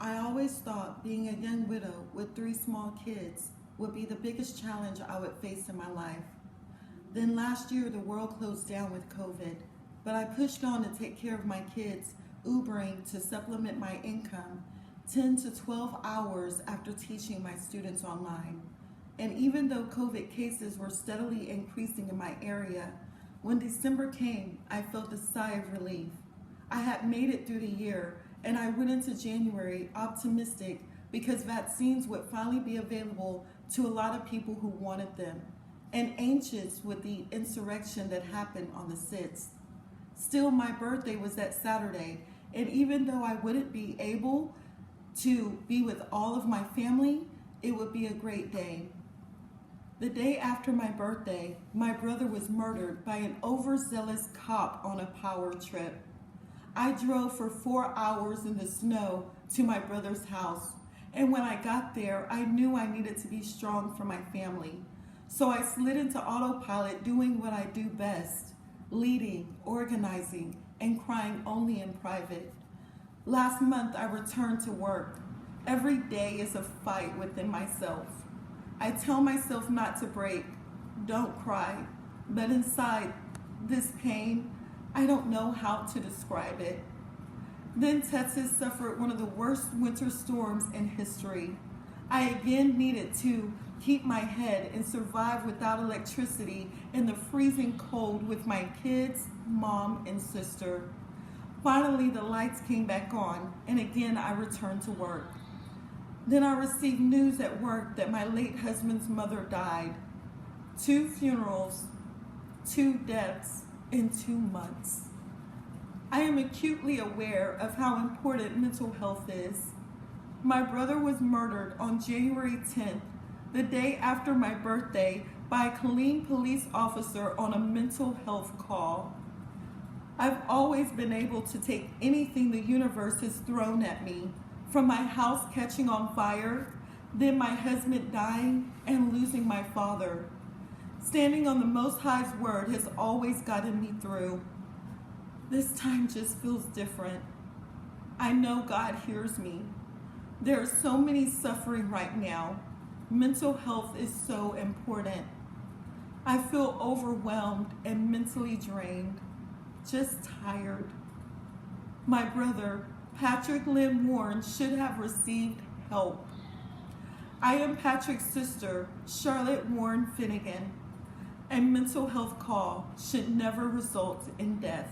I always thought being a young widow with 3 small kids would be the biggest challenge I would face in my life. Then last year, the world closed down with COVID, but I pushed on to take care of my kids, Ubering to supplement my income 10 to 12 hours after teaching my students online. And even though COVID cases were steadily increasing in my area, when December came, I felt a sigh of relief. I had made it through the year, and I went into January optimistic because vaccines would finally be available to a lot of people who wanted them, and anxious with the insurrection that happened on the 6th. Still, my birthday was that Saturday, and even though I wouldn't be able to be with all of my family, it would be a great day. The day after my birthday, my brother was murdered by an overzealous cop on a power trip. I drove for 4 hours in the snow to my brother's house, and when I got there, I knew I needed to be strong for my family. So I slid into autopilot doing what I do best, leading, organizing, and crying only in private. Last month, I returned to work. Every day is a fight within myself. I tell myself not to break, don't cry, but inside this pain, I don't know how to describe it. Then Texas suffered one of the worst winter storms in history. I again needed to keep my head and survive without electricity in the freezing cold with my kids, mom, and sister. Finally, the lights came back on, and again I returned to work. Then I received news at work that my late husband's mother died. 2 funerals, 2 deaths in 2 months. I am acutely aware of how important mental health is. My brother was murdered on January 10th, the day after my birthday, by a Killeen police officer on a mental health call. I've always been able to take anything the universe has thrown at me, from my house catching on fire, then my husband dying, and losing my father. Standing on the Most High's word has always gotten me through. This time just feels different. I know God hears me. There is so many suffering right now. Mental health is so important. I feel overwhelmed and mentally drained, just tired. My brother, Patrick Lynn Warren, should have received help. I am Patrick's sister, Charlotte Warren Finnegan. A mental health call should never result in death.